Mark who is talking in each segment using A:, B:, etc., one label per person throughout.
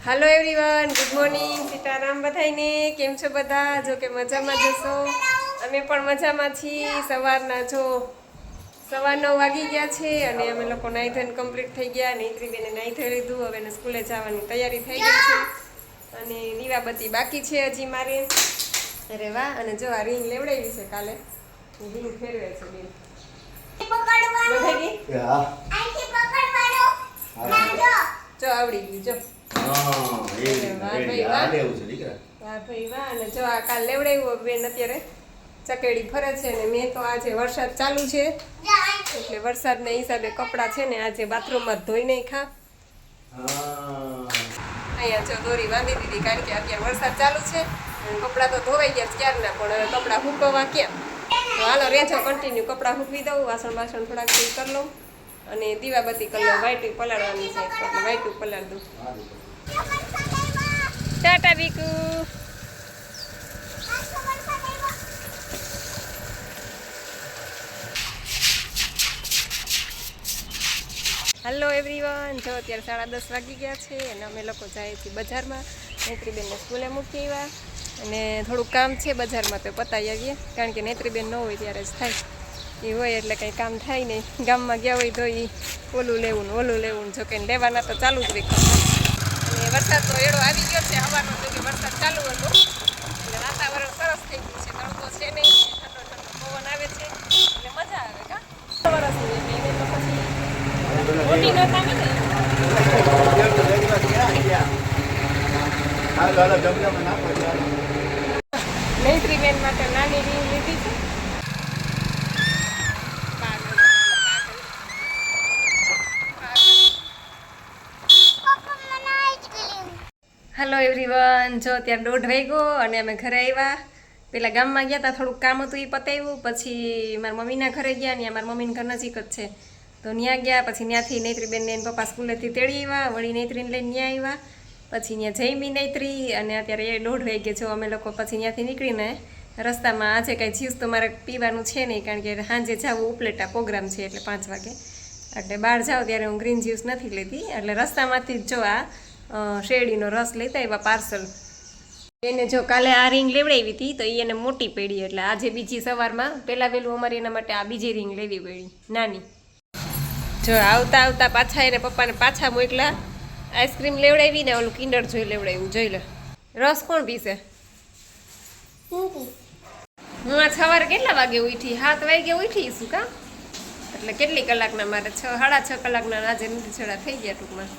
A: Hello everyone, good morning, Sitaram बधाईने। केम छो बधा? जो के मजामां जशो। अमे पण मजामां छीए। सवाરના જો સવા 9 વાગી ગયા છે અને અમે લોકો નાઈ ધોઈને કમ્પ્લીટ થઈ ગયા. નેત્રીબેને નાઈ ધોઈ લીધું. હવે એને સ્કૂલે જવાની તૈયારી થઈ ગઈ છે અને દીવાબત્તી બાકી છે હજી મારે. અરે વાહ! અને જો આ રીંગ લેવડાવી છે કાલે. રીંગ ફેરવે છે બેન. પકડવાનું ગઈ? હા. આથી પકડવાનો. હા. જો આવડી ગઈ જો. જો આ કાલ લેવડાવ્યું બેન. અત્યારે ચકેડી ફરે છે ને મેં તો આજે વરસાદ ચાલુ છે એટલે વરસાદના હિસાબે કપડાં છે ને આજે બાથરૂમમાં ધોઈ નાખ્યા. અહીંયા જો દોરી બાંધી દીધી કારણ કે અત્યારે વરસાદ ચાલુ છે. કપડાં તો ધોવાઈ ગયા ક્યારના, પણ હવે કપડાં સૂકવવા ક્યાં. તો હાલો રેજો કન્ટિન્યુ. કપડાં સૂકવી દઉં, વાસણ થોડાક ક્લીન કરી લઉં અને દીવાબત્તી કરી લઉં. વાઈટું પલાળવાની છે એટલે વાઈટું પલાળ દઉં. ટાટા બીકુ. હેલો એવરીવન, જો અત્યારે 10:30 વાગી ગયા છે અને અમે લોકો જઈએ છીએ બજારમાં. નેત્રીબેનને સ્કૂલે મૂકી આવ્યા અને થોડુંક કામ છે બજારમાં તો પતાવી આવીએ, કારણ કે નેત્રીબેન ન હોય ત્યારે જ થાય. એ હોય એટલે કંઈ કામ થાય નહીં. ગામમાં ગયા હોય તો એ ઓલું લેવું ને ઓલું લેવું, જો કે લેવાના તો ચાલુ જ રહે. અને વરસાદ તો એડો આવી ગયો છે. હવાનો જો કે વરસાદ ચાલુ હતો એટલે વાતાવરણ સરસ થઈ ગયું છે. તડકો છે નહીં, ઠંડો ઠંડો પવન આવે છે એટલે મજા આવે. કા વરસનું એટલે એને તો પછી મોટી નતા ને નેત્રીબેન માટે નાની રીંગ લીધી છે. હેલો એવરીવન, જો અત્યારે 1:30 વાગ્યો અને અમે ઘરે આવ્યા. પેલા ગામમાં ગયા હતા, થોડુંક કામ હતું એ પતાવ્યું. પછી મારા મમ્મીના ઘરે ગયા. ત્યાં મારા મમ્મીના ઘર નજીક જ છે તો ત્યાં ગયા. પછી ત્યાંથી નેત્રીબેનને એને પપ્પા સ્કૂલેથી તેડી આવ્યા. વળી નેત્રીને લઈને ત્યાં આવ્યા. પછી ત્યાં જમી નેત્રી અને અત્યારે 1:30 વાગે જો અમે લોકો પછી ત્યાંથી નીકળીને રસ્તામાં આજે કાંઈ જ્યુસ તો મારે પીવાનું છે નહીં, કારણ કે સાંજે જાવું ઉપલેટા પ્રોગ્રામ છે એટલે 5 વાગે. એટલે બહાર જાઉં ત્યારે હું ગ્રીન જ્યુસ નથી લેતી. એટલે રસ્તામાંથી જ જો આ શેરડીનો રસ લેતા એવા પાર્સલ. એને જો કાલે આ રીંગ લેવડાવી હતી તો એને મોટી પડી એટલે આજે બીજી સવારમાં પહેલાં વહેલું અમારે એના માટે આ બીજી રીંગ લેવી પડી નાની. જો આવતા આવતા પાછા એને પપ્પાને પાછા મોકલા. આઈસ્ક્રીમ લેવડાવી ને ઓલું કિન્ડર જોઈ લેવડાવ્યું. જોઈ લે રસ કોણ પીશે? હું આ સવારે કેટલા વાગે ઉઠી? 7 વાગે ઉઠી શું કા? એટલે કેટલી કલાકના મારે 6-6.5 કલાકના આજે નથી છેડા થઈ ગયા ટૂંકમાં.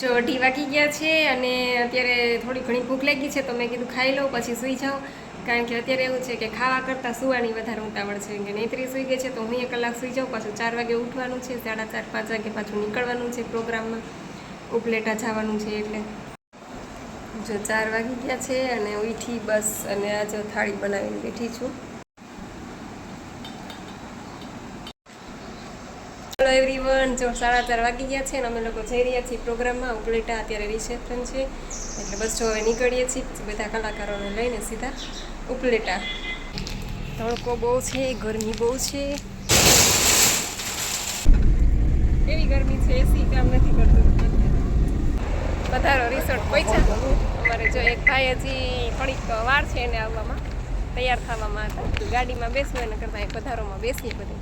A: જો 2:30 વાગી ગયા છે અને અત્યારે થોડી ઘણી ભૂખ લાગી છે તો મેં કીધું ખાઈ લઉં પછી સૂઈ જાઉં, કારણ કે અત્યારે એવું છે કે ખાવા કરતાં સૂવાની વધારે ઉતાવળ છે. કે નેત્રી સૂઈ ગઈ છે તો હું 1 કલાક સૂઈ જાઉં. પાછું 4 વાગે ઉઠવાનું છે, 4:30-5 વાગે પાછું નીકળવાનું છે પ્રોગ્રામમાં. ઉપલેટા જવાનું છે એટલે જો 4 વાગી ગયા છે અને ઉઠી બસ. અને આ જો થાળી બનાવીને બેઠી છું. હેલો એવરીવન, જો 4:30 વાગી ગયા છે અને અમે લોકો જઈ રહ્યા છીએ પ્રોગ્રામમાં ઉપલેટા. અત્યારે રિસેપ્શન છે એટલે બસ જો હવે નીકળીએ છીએ પછી બધા કલાકારોને લઈને સીધા ઉપલેટા. તડકો બહુ છે, ગરમી બહુ છે. એવી ગરમી છે એસી કામ નથી કરતું. પધારો રિસોર્ટ પહોંચ્યા. અમારે જો એક ભાઈ હજી થોડીક વાર છે એને આવવામાં, તૈયાર થવામાં હતા. ગાડીમાં બેસવું એના કરતાં એક પધારોમાં બેસીએ બધે.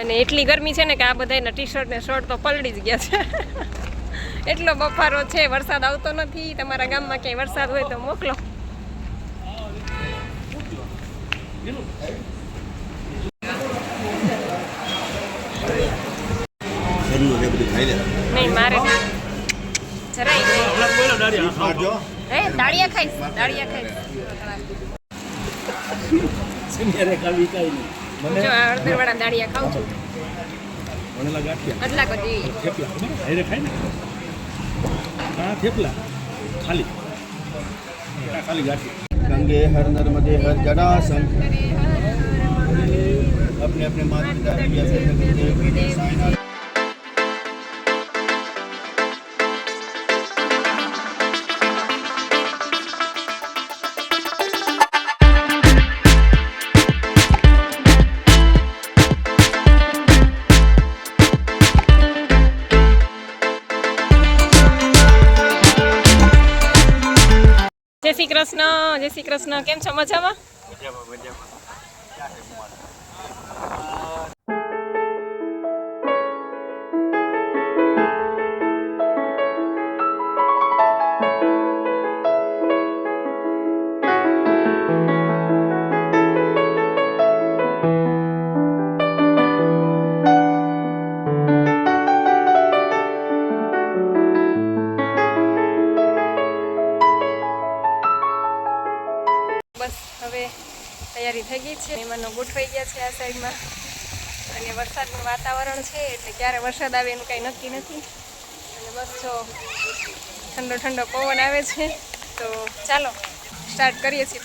A: અને એટલી ગરમી છે ને કે આ બધાના ટી-શર્ટ ને શર્ટ તો પલળી જ ગયા છે. એટલો બફારો છે, વરસાદ આવતો નથી. તમારા ગામમાં ક્યાંય વરસાદ હોય તો મોકલો. નહીં મારે જરાય નહીં. દાળિયા ખાઈશ, દાળિયા ખાઈશ. જો અડધરવાળા દાળિયા ખાઉં છું. અદલા કદી
B: गंगे हर नर्मदे हर जटाशंकर अपने अपने माता पिता
A: શ્રી કૃષ્ણ, જય શ્રી કૃષ્ણ. કેમ છો? મજામાં? બસ હવે તૈયારી થઈ ગઈ છે. મહેમાનો ગોઠવાઈ ગયા છે આ સાઈડમાં અને વરસાદનું વાતાવરણ છે એટલે ક્યારે વરસાદ આવે એનું કંઈ નક્કી નથી. અને બસ જો ઠંડો ઠંડો પવન આવે છે. તો ચાલો સ્ટાર્ટ કરીએ છીએ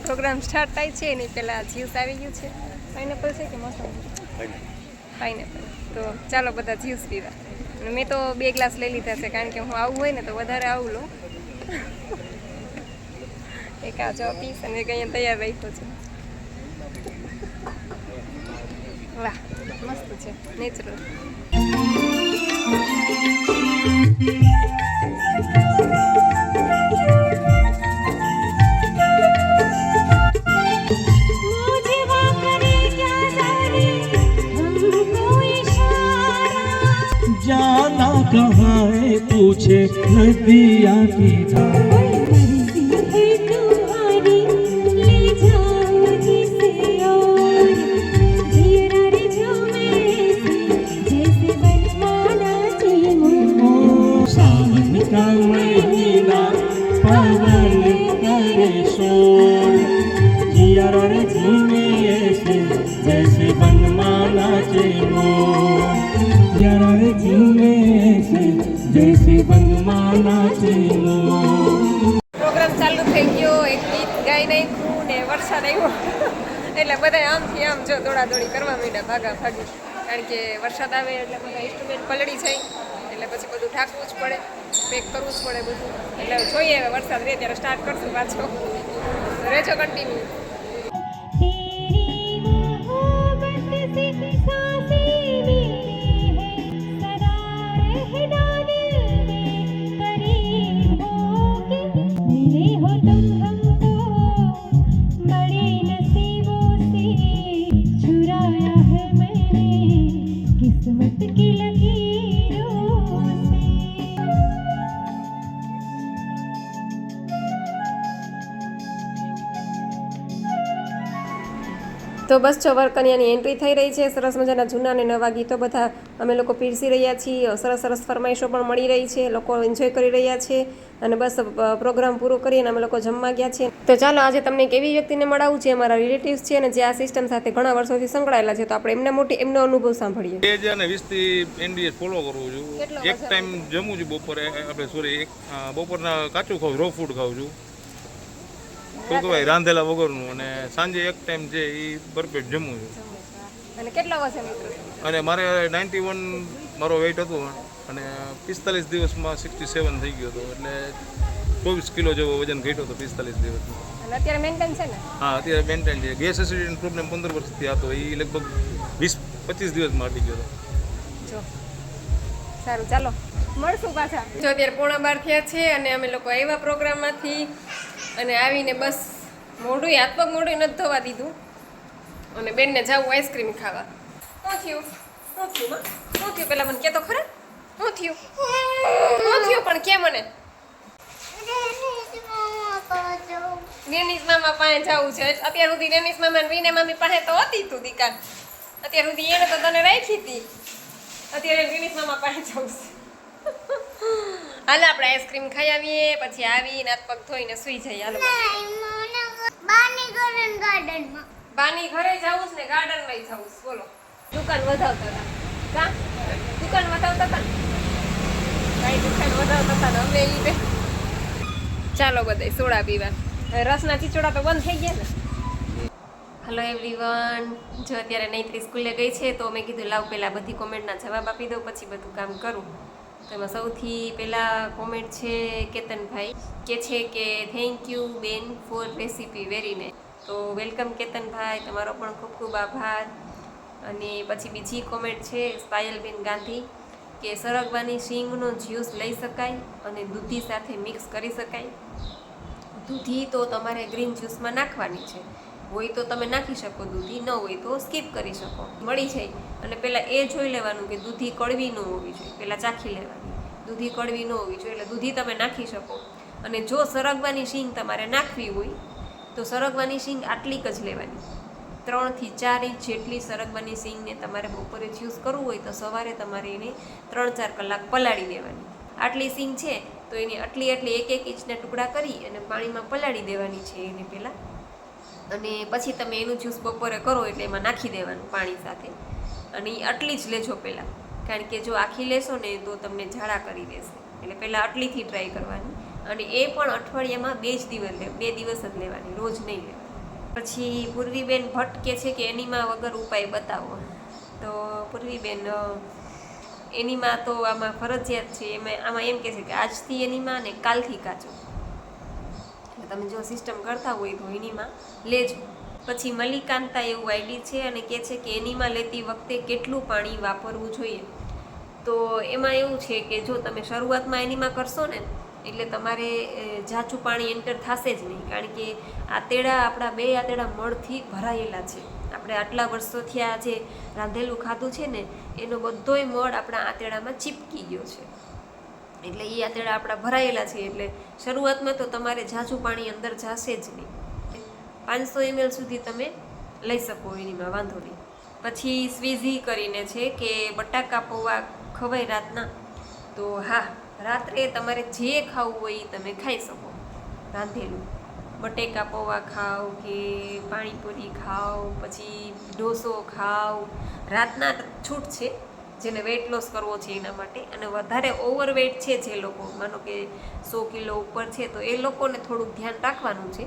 A: પ્રોગ્રામ સ્ટાર્ટ થાય છે એની પહેલાં જ્યુસ આવી ગયું છે. પાઇનેપલ છે કે મોસમ? પાઇનેપલ. તો ચાલો બધા જ્યુસ પીવા. અને મેં તો 2 ગ્લાસ લઈ લીધા છે કારણ કે હું આવું હોય ને તો વધારે આવું લઉં. એક આ જો પીસ અને એક અહીંયા તૈયાર રાખ્યો છે. વાહ મસ્ત છે, નેચરલ.
C: जाना कहाँ है पूछे नदिया की धार सावन का महीना पवन करे शोर जिया रे झूमे ऐसे जैसे बनमाना चे मोर जिया रे झूमे ऐसे जैसे बनमाना चे मोर.
A: પ્રોગ્રામ ચાલુ થઈ ગયો, એક ગીત ગાઈ નાખ્યું ને વરસાદ આવ્યો એટલે બધા આમથી આમ જો દોડાદોડી કરવા માંડ્યા, ભાગા ભાગી. કારણ કે વરસાદ આવે એટલે બધા ઇન્સ્ટ્રુમેન્ટ પલળી જાય એટલે પછી બધું ઢાંકવું જ પડે, પેક કરવું જ પડે બધું. એટલે જોઈએ હવે વરસાદ રહે ત્યારે સ્ટાર્ટ કરશું પાછો. રહેજો કન્ટિન્યુ. તો બસ જો વરકન્યાની એન્ટ્રી થઈ રહી છે. સરસ મજાના જૂના અને નવા ગીતો બધા અમે લોકો પીરસી રહ્યા છીએ. સરસ સરસ ફરમાઈશો પણ મળી રહી છે, લોકો એન્જોય કરી રહ્યા છે. અને બસ પ્રોગ્રામ પૂરો કરીને અમે લોકો જમવા ગયા છીએ. તો ચાલો આજે તમને એક એવી વ્યક્તિને મળાવું છે, અમારા રિલેટિવ્સ છે અને જે આ સિસ્ટમ સાથે ઘણા વર્ષોથી સંકળાયેલા છે. તો આપણે એમનો અનુભવ સાંભળીએ.
D: 2020 થી એનડીએસ ફોલો કરું છું. એક ટાઈમ જમું છું બપોરે, બપોરના કાચું ખાઉં, રો ફૂડ ખાઉં છું, શું કહેવાય રાંધેલા વગરનું. અને સાંજે એક ટાઈમ છે એ ભરપેટ જમું છું.
A: અને કેટલા વર્ષે મિત્રો?
D: અને મારે 91 મારો વેઇટ હતો અને 45 દિવસમાં 67 થઈ ગયો હતો. એટલે 24 કિલો જેવો વજન ઘટ્યો હતો 45 દિવસમાં.
A: અને અત્યારે મેન્ટેન છે ને? હા,
D: અત્યારે મેન્ટેન છે. ગેસ એસિડિટીનો પ્રોબ્લેમ 15 વર્ષથી હતો, એ લગભગ 20-25 દિવસમાં હટી ગયો હતો.
A: જો સારું, ચાલો મળશું પાછા. જો અત્યારે 11:30 થયા છે અને અમે લોકો આવ્યા પ્રોગ્રામમાંથી અને આવીને બસ મોઢું હાથ પગ મોઢું નથી ધોવા દીધું અને બેનને જાવું આઈસ્ક્રીમ ખાવા. શું થયું પેલા મને કહેતો ખરા શું થયું પણ કે મને ડેનિસ મામા પાસે જવું છે. અત્યાર સુધી ડેનિસ મામા ને રીને મામી પાસે તો હતી તું દીકા, અત્યાર સુધી એને તો તને રાખી હતી, અત્યારે ડેનિસ મામા પાસે જવું છે. હાલ આપણે આઈસ્ક્રીમ ખાઈ આવીએ, પછી આવીને હાથ પગ ધોઈને સુઈ જઈએ. હાલો બાની ઘરે જવું છે ને ગાર્ડનમાં જવું છે. બોલો દુકાન વધાવતા હતા દુકાન વધાવતા હતા કઈ દુકાન વધાવતા હતા ને અમે ઈ ચાલો બધા સોડા પીવા. રસના ચીચોડા તો બંધ થઈ ગયા ને. હેલો એવરીવન, જો અત્યારે નૈત્રી સ્કૂલે ગઈ છે તો મેં કીધું લાવ પહેલાં બધી કોમેન્ટના જવાબ આપી દઉં પછી બધું કામ કરું. તો એમાં સૌથી પહેલાં કોમેન્ટ છે કેતનભાઈ કે છે કે થેન્ક યુ બેન ફોર રેસીપી વેરી નાઇસ. તો વેલકમ કેતનભાઈ, તમારો પણ ખૂબ ખૂબ આભાર. અને પછી બીજી કોમેન્ટ છે પાયલબેન ગાંધી કે સરગવાની શીંગનો જ્યુસ લઈ શકાય અને દૂધી સાથે મિક્સ કરી શકાય. દૂધી તો તમારે ગ્રીન જ્યુસમાં નાખવાની છે. હોય તો તમે નાખી શકો દૂધી, ન હોય તો સ્કીપ કરી શકો. મળી જાય અને પહેલાં એ જોઈ લેવાનું કે દૂધી કડવી ન હોવી જોઈએ, પહેલાં ચાખી લેવાની. દૂધી કડવી ન હોવી જોઈએ એટલે દૂધી તમે નાખી શકો. અને જો સરગવાની શીંગ તમારે નાખવી હોય તો સરગવાની શીંગ આટલીક જ લેવાની, 3 થી 4 ઇંચ જેટલી સરગવાની શીંગને તમારે બપોરે જ્યુસ કરવું હોય તો સવારે તમારે એને 3-4 કલાક પલાળી દેવાની. આટલી શીંગ છે તો એની આટલી 1-1 ઇંચના ટુકડા કરી અને પાણીમાં પલાળી દેવાની છે એને પહેલાં. અને પછી તમે એનું જ્યુસ બપોરે કરો એટલે એમાં નાખી દેવાનું પાણી સાથે. અને એ આટલી જ લેજો પહેલાં, કારણ કે જો આખી લેશો ને તો તમને ઝાડા કરી દેશે. એટલે પહેલાં આટલીથી ટ્રાય કરવાની. અને એ પણ અઠવાડિયામાં 2 દિવસ જ લેવાની, રોજ નહીં લેવાની. પછી પૂર્વીબેન ભટ્ટ કે છે કે એનીમાં વગર ઉપાય બતાવો. તો પૂર્વીબેન, એનીમાં તો આમાં ફરજિયાત છે. આમાં એમ કહે છે કે આજથી એનીમાં અને કાલથી કાચો. એટલે તમે જો સિસ્ટમ કરતા હોય તો એનીમાં લેજો. પછી મલ્લિકાંતા એવું આઈડી છે અને કહે છે કે એનીમાં લેતી વખતે કેટલું પાણી વાપરવું જોઈએ. તો એમાં એવું છે કે જો તમે શરૂઆતમાં એનીમાં કરશો ને એટલે તમારે ઝાચું પાણી એન્ટર થશે જ નહીં, કારણ કે આતેડા આપણા 2 આતેડા મળથી ભરાયેલા છે. આપણે આટલા વર્ષોથી આ જે રાંધેલું ખાધું છે ને એનો બધોય મળ આપણા આતેડામાં ચીપકી ગયો છે. એટલે એ આતેડા આપણા ભરાયેલા છે એટલે શરૂઆતમાં તો તમારે ઝાચું પાણી અંદર જશે જ નહીં. 500 ml સુધી તમે લઈ શકો એનીમાં, વાંધો નહીં. પછી સ્વીઝી કરીને છે કે બટાકા પૌવા ખવાય રાતના. તો હા, રાત્રે તમારે જે ખાવું હોય એ તમે ખાઈ શકો. રાંધેલું બટેકા પૌવા ખાઓ કે પાણીપુરી ખાઓ, પછી ઢોસો ખાઓ, રાતના છૂટ છે. જેને વેઇટ લોસ કરવો છે એના માટે. અને વધારે ઓવરવેટ છે જે લોકો, માનો કે 100 કિલો ઉપર છે, તો એ લોકોને થોડુંક ધ્યાન રાખવાનું છે.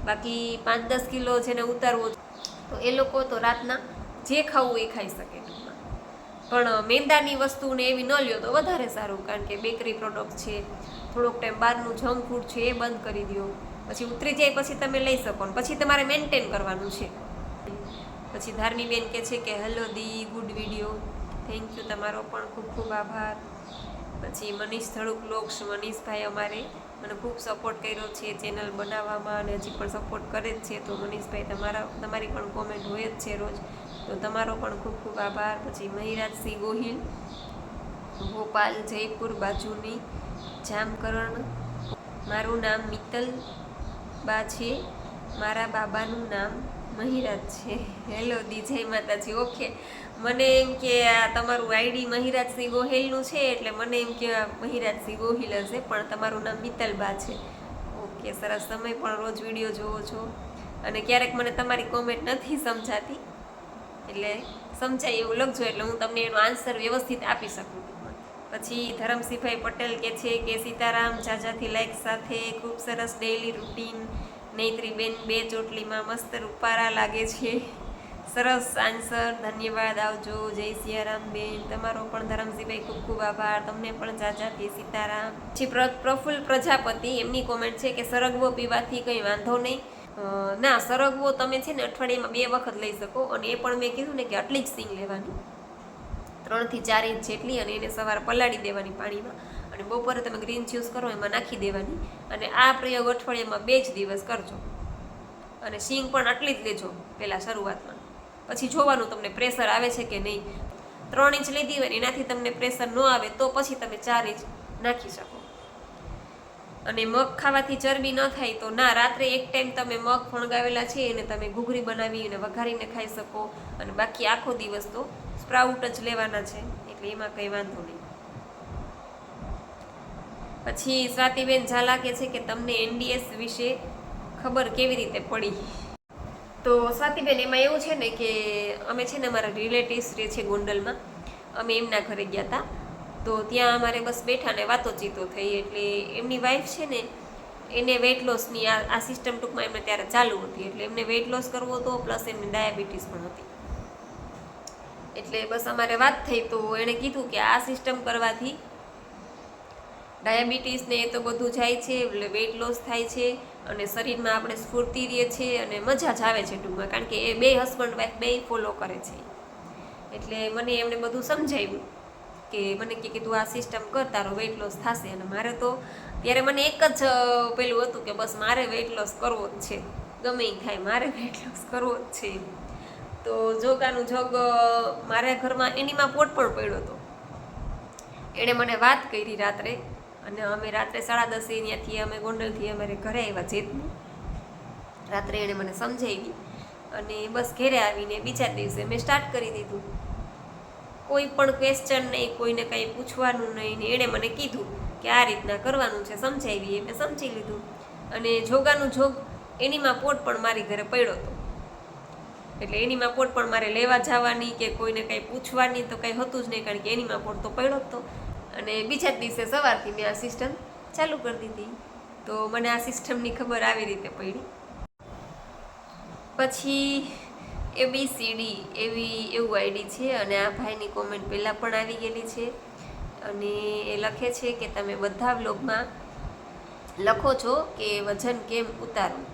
A: બાકી 5-10 કિલો જેને ઉતારવો તો એ લોકો તો રાતના જે ખાવું એ ખાઈ શકે. પણ મેંદાની વસ્તુને એવી ન લ્યો તો વધારે સારું, કારણ કે બેકરી પ્રોડક્ટ છે, થોડોક ટાઈમ બહારનું જંક ફૂડ છે એ બંધ કરી દો. પછી ઉતરી જાય પછી તમે લઈ શકો ને પછી તમારે મેન્ટેન કરવાનું છે. પછી ધાર્મીબેન કહે છે કે હેલો દી, ગુડ વિડીયો, થેન્ક યુ, તમારો પણ ખૂબ ખૂબ આભાર. પછી મનીષ ધડુક બ્લોગ્સ, મનીષભાઈ અમારે મને ખૂબ સપોર્ટ કર્યો છે ચેનલ બનાવવામાં અને હજી પણ સપોર્ટ કરે જ છે. તો મનીષભાઈ તમારી પણ કોમેન્ટ હોય જ છે રોજ, તો તમારો પણ ખૂબ ખૂબ આભાર. પછી મહિરાજસિંહ ગોહિલ, ભોપાલ જયપુર બાજુની જામકરણ, મારું નામ મિત્તલ બા છે, મારા બાબાનું નામ મહિરાજ છે. હેલો દી, જય માતાજી. ઓકે, મને એમ કે આ તમારું આઈડી મહિરાજસિંહ ગોહિલનું છે એટલે મને એમ કે મહિરાજસિંહ ગોહિલ હશે, પણ તમારું નામ મિત્તલબા છે. ઓકે, સરસ. તમે પણ રોજ વિડીયો જોવો છો અને ક્યારેક મને તમારી કોમેન્ટ નથી સમજાતી, એટલે સમજાય એવું લખજો એટલે હું તમને એનો આન્સર વ્યવસ્થિત આપી શકું. પછી ધરમસિંહભાઈ પટેલ કે છે કે સીતારામ, જાજાથી લાઈક સાથે ખૂબ સરસ ડેઈલી રૂટીન. નૈત્રીબેન, 2 ચોટલીમાં મસ્ત રૂપારા લાગે છે. સરસ આન્સર, ધન્યવાદ, આવજો. જય સિયારામ બેન. તમારો પણ ધરમસિંહભાઈ ખૂબ ખૂબ આભાર. તમને પણ જાજાથી સીતારામ. પછી પ્રફુલ્લ પ્રજાપતિ, એમની કોમેન્ટ છે કે સરગવો પીવાથી કંઈ વાંધો નહીં. ના, સરગવો તમે છે ને અઠવાડિયામાં 2 વખત લઈ શકો. અને એ પણ મેં કીધું ને કે આટલી જ સિંગ લેવાની, 3 થી 4 ઇંચ જેટલી, અને એને સવારે પલાળી દેવાની પાણીમાં. અને બપોરે તમે ગ્રીન જ્યુસ કરો એમાં નાખી દેવાની. અને આ પ્રયોગ અઠવાડિયામાં 2 જ દિવસ કરજો. અને શીંગ પણ આટલી જ લેજો પહેલાં શરૂઆતમાં. પછી જોવાનું તમને પ્રેશર આવે છે કે નહીં. 3 ઇંચ લીધી હોય ને એનાથી તમને પ્રેશર ન આવે તો પછી તમે 4 ઇંચ નાખી શકો. અને મગ ખાવાથી ચરબી ન થાય તો ના, રાત્રે એક ટાઈમ તમે મગ ફણગાવેલા છે એને તમે ઘૂઘરી બનાવી અને વઘારીને ખાઈ શકો. અને બાકી આખો દિવસ તો સ્પ્રાઉટ જ લેવાના છે એટલે એમાં કંઈ વાંધો નહીં. પછી સ્વાતિબેન ઝાલા કહે છે કે તમને NDS વિશે ખબર કેવી રીતે પડી. તો સ્વાતિબેન, એમાં એવું છે ને કે અમે છે ને અમારા રિલેટિવ્સ રહે છે ગોંડલમાં, અમે એમના ઘરે ગયા હતા. તો ત્યાં અમારે બસ બેઠા ને વાતોચીતો થઈ. એટલે એમની વાઈફ છે ને એને વેઇટ લોસની આ સિસ્ટમ ટૂંકમાં એમને ત્યારે ચાલુ હતી. એટલે એમને વેઇટ લોસ કરવો હતો, પ્લસ એમને ડાયાબિટીસ પણ હતી. એટલે બસ અમારે વાત થઈ તો એણે કીધું કે આ સિસ્ટમ કરવાથી ડાયાબિટીસ ને એ તો બધું જાય છે, એટલે વેઇટ લોસ થાય છે અને શરીરમાં આપણે સ્ફૂર્તિ રહે છે અને મજા જ આવે છે ટૂંકમાં. કારણ કે એ 2 હસબન્ડ વાઈફ 2 ફોલો કરે છે. એટલે મને એમણે બધું સમજાવ્યું કે મને કે તું આ સિસ્ટમ કર, તારો વેઇટ લોસ થશે. અને મારે તો ત્યારે મને એક જ પેલું હતું કે બસ મારે વેઇટ લોસ કરવો જ છે, ગમે એ થાય મારે વેઇટ લોસ કરવો જ છે. તો જોગાનું જોગ મારા ઘરમાં એનીમાં પોટ પણ પડ્યો હતો. એણે મને વાત કરી રાત્રે, અને અમે રાત્રે 10:30 ત્યાંથી અમે ગોંડલથી અમારે ઘરે આવ્યા જેતનું. રાત્રે એણે મને સમજાવી અને બસ ઘરે આવીને બીજા દિવસે મેં સ્ટાર્ટ કરી દીધું. કોઈ પણ ક્વેશ્ચન નહીં, કોઈને કંઈ પૂછવાનું નહીં, ને એણે મને કીધું કે આ રીતના કરવાનું છે, સમજાવી. મેં સમજી લીધું. અને જોગાનું જોગ એનીમાં પોટ પણ મારી ઘરે પડ્યો હતો. એટલે એનીમાં પોટ પણ મારે લેવા જવાની કે કોઈને કંઈ પૂછવાની તો કંઈ હતું જ નહીં, કારણ કે એનીમાં પોટ તો પડ્યો જ હતો. અને બીજા જ દિવસે સવારથી મેં આ સિસ્ટમ ચાલુ કરી દીધી. તો મને આ સિસ્ટમની ખબર આવી રીતે પડી. પછી ABCD એવું આઈડી છે, અને આ ભાઈની કોમેન્ટ પહેલાં પણ આવી ગયેલી છે. અને એ લખે છે કે તમે બધા વ્લોગમાં લખો છો કે વજન કેમ ઉતારવું,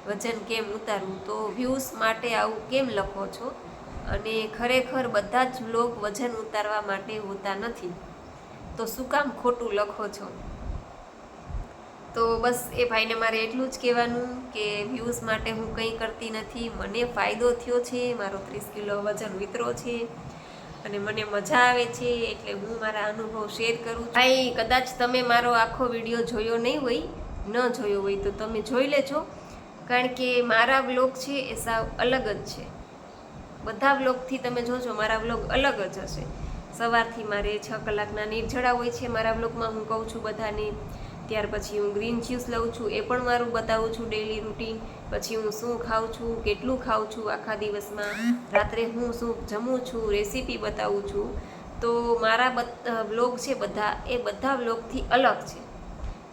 A: વજન કેમ ઉતારવું, તો વ્યૂઝ માટે આવું કેમ લખો છો? અને ખરેખર બધા જ વ્લોગ વજન ઉતારવા માટે હોતા નથી, તો શું કામ ખોટું લખો છો? તો બસ એ ભાઈને મારે એટલું જ કહેવાનું કે વ્યૂઝ માટે હું કંઈ કરતી નથી. મને ફાયદો થયો છે, મારો 30 કિલો વજન ઉતરો છે અને મને મજા આવે છે, એટલે હું મારા અનુભવ શેર કરું. ભાઈ, કદાચ તમે મારો આખો વિડીયો જોયો નહીં હોય, ન જોયો હોય તો તમે જોઈ લેજો, કારણ કે મારા વ્લોગ છે એ સાવ અલગ જ છે. બધા વ્લોગથી તમે જોજો મારા વ્લોગ અલગ જ હશે. સવારથી મારે 6 કલાકના નિર્જળા હોય છે મારા વ્લોગમાં, હું કહું છું બધાને. ત્યાર પછી હું ગ્રીન જ્યુસ લઉં છું, એ પણ મારું બતાવું છું ડેઈલી રૂટીન. પછી હું શું ખાઉં છું, કેટલું ખાઉં છું આખા દિવસમાં, રાત્રે હું શું જમું છું, રેસીપી બતાવું છું. તો મારા વ્લોગ છે બધા, એ બધા વ્લોગથી અલગ છે.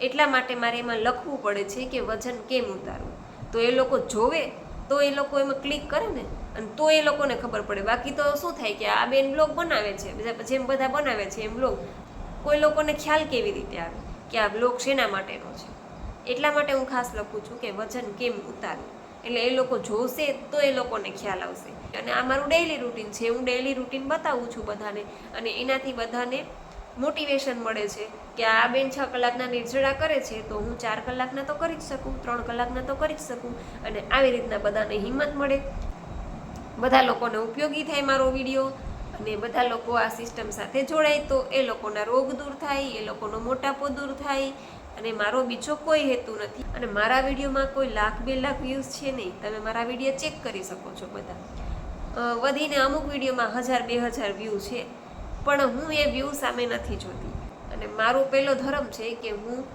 A: એટલા માટે મારે એમાં લખવું પડે છે કે વજન કેમ ઉતારવું. તો એ લોકો જોવે તો એ લોકો એમાં ક્લિક કરે ને, અને તો એ લોકોને ખબર પડે. બાકી તો શું થાય કે આ બેન બ્લોગ બનાવે છે, જેમ બધા બનાવે છે એમ બ્લોગ, કોઈ લોકોને ખ્યાલ કેવી રીતે આવે કે આ બ્લોગ શેના માટેનો છે? એટલા માટે હું ખાસ લખું છું કે વજન કેમ ઉતારવું. એટલે એ લોકો જોશે તો એ લોકોને ખ્યાલ આવશે. અને આ મારું ડેઈલી રૂટીન છે, હું ડેઈલી રૂટીન બતાવું છું બધાને, અને એનાથી બધાને મોટિવેશન મળે છે કે આ બેન 6 કલાકના નિર્જળા કરે છે, તો હું 4 કલાકના તો કરી જ શકું, 3 કલાકના તો કરી જ શકું. અને આવી રીતના બધાને હિંમત મળે, બધા લોકોને ઉપયોગી થાય મારો વિડીયો, અને બધા લોકો આ સિસ્ટમ સાથે જોડાય તો એ લોકોના રોગ દૂર થાય, એ લોકોનો મોટાપો દૂર થાય. અને મારો બીજો કોઈ હેતુ નથી. અને મારા વિડીયોમાં કોઈ 1,00,000-2 લાખ વ્યૂઝ છે નહીં. તમે મારા વિડીયો ચેક કરી શકો છો બધા. વધીને અમુક વિડીયોમાં 1,000-2,000 વ્યૂ છે, પણ હું એ વ્યૂ સામે નથી જોતી. અને મારો પહેલો ધર્મ છે કે હું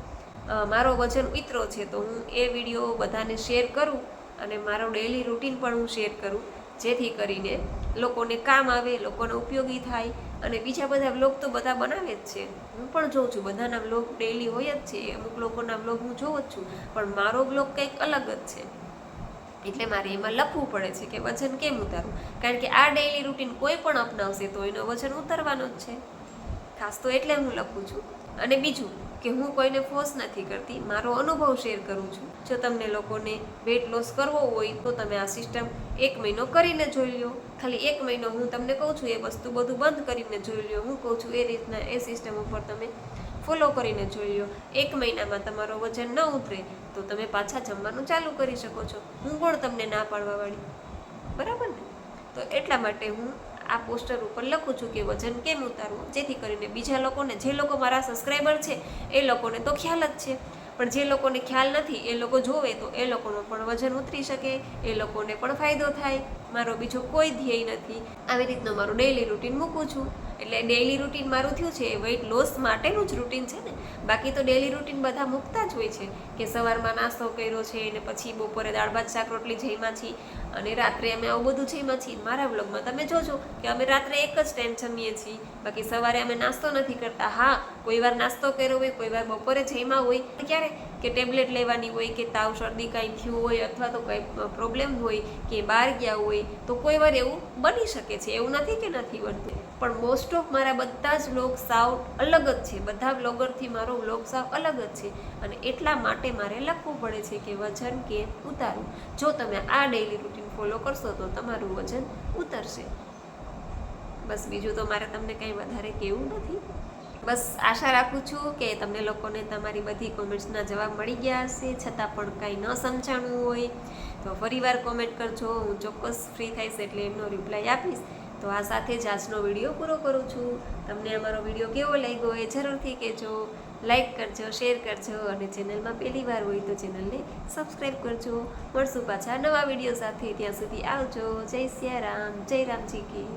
A: મારો વજન ઉતરો છે તો હું એ વિડીયો બધાને શેર કરું, અને મારો ડેઈલી રૂટીન પણ હું શેર કરું, જેથી કરીને લોકોને કામ આવે, લોકોને ઉપયોગી થાય. અને બીજા બધા વ્લોગ તો બધા બનાવે જ છે, હું પણ જોઉં છું, બધાના વ્લોગ ડેઈલી હોય જ છે, અમુક લોકોના વ્લોગ હું જોઉં જ છું, પણ મારો વ્લોગ કંઈક અલગ જ છે. એટલે મારે એમાં લખવું પડે છે કે વજન કેમ ઉતારવું, કારણ કે આ ડેઈલી રૂટીન કોઈ પણ અપનાવશે તો એનો વજન ઉતારવાનો જ છે. ખાસ તો એટલે હું લખું છું. અને બીજું કે હું કોઈને ફોર્સ નથી કરતી, મારો અનુભવ શેર કરું છું. જો તમને લોકોને વેઇટ લોસ કરવો હોય તો તમે આ સિસ્ટમ 1 મહિનો કરીને જોઈ લો. ખાલી 1 મહિનો હું તમને કહું છું, એ વસ્તુ બધું બંધ કરીને જોઈ લો. હું કહું છું એ રીતના એ સિસ્ટમ ઉપર તમે ફોલો કરીને જોઈ લો. 1 મહિનામાં તમારો વજન ન ઉતરે તો તમે પાછા જમવાનું ચાલુ કરી શકો છો. હું પણ તમને ના પાડવાવાળી, બરાબર ને? તો એટલા માટે હું આ પોસ્ટર ઉપર લખું છું કે વજન કેમ ઉતારવું, જેથી કરીને બીજા લોકોને, જે લોકો મારા સબસ્ક્રાઈબર છે એ લોકોને તો ખ્યાલ જ છે, પણ જે લોકોને ખ્યાલ નથી એ લોકો જોવે તો એ લોકોનું પણ વજન ઉતરી શકે, એ લોકોને પણ ફાયદો થાય. મારો બીજો કોઈ ધ્યેય નથી. આવી રીતનું મારું ડેઈલી રૂટીન મૂકું છું. એટલે ડેઈલી રૂટીન મારું થયું છે એ વેઇટ લોસ માટેનું જ રૂટીન છે ને. બાકી તો ડેઈલી રૂટીન બધા મૂકતા જ હોય છે કે સવારમાં નાસ્તો કર્યો છે, અને પછી બપોરે દાળ ભાત શાક રોટલી જમ્યા છીએ, અને રાત્રે અમે આવું બધું જમ્યા છીએ. મારા વ્લોગમાં તમે જોજો કે અમે રાત્રે એક જ ટાઈમ જમીએ છીએ, બાકી સવારે અમે નાસ્તો નથી કરતા. હા, કોઈ વાર નાસ્તો કર્યો હોય, કોઈ વાર બપોરે જમ્યા હોય, ક્યારે કે ટેબ્લેટ લેવાની હોય, કે તાવ શરદી કાંઈ થયું હોય, અથવા તો કંઈ પ્રોબ્લેમ હોય, કે બહાર ગયા હોય, તો કોઈ વાર એવું બની શકે છે. એવું નથી કે નથી બનતું, પણ મોસ્ટ ઓફ મારા બધા જ વ્લોગ સાવ અલગ જ છે. બધા વ્લોગરથી મારો વ્લોગ સાવ અલગ જ છે. અને એટલા માટે મારે લખવું પડે છે કે વજન કેમ ઉતારવું. જો તમે આ ડેઈલી રૂટીન ફોલો કરશો તો તમારું વજન ઉતરશે, બસ બીજું તો મારે તમને કંઈ વધારે કહેવું નથી. બસ આશા રાખું છું કે તમને લોકોને તમારી બધી કોમેન્ટ્સના જવાબ મળી ગયા હશે, છતાં પણ કાંઈ ન સમજાણું હોય તો ફરીવાર કોમેન્ટ કરજો. હું ચોક્કસ ફ્રી થઈશ એટલે એમનો રિપ્લાય આપીશ. તો આ સાથે જ આજનો વિડીયો પૂરો કરું છું. તમને અમારો વિડીયો કેવો લાગ્યો એ જરૂરથી કહેજો. લાઈક કરજો, શેર કરજો અને ચેનલમાં પહેલી વાર હોય તો ચેનલને સબસ્ક્રાઈબ કરજો. મળશું પાછા નવા વિડીયો સાથે. ત્યાં સુધી આવજો. જય સિયારામ, જય રામજી કી.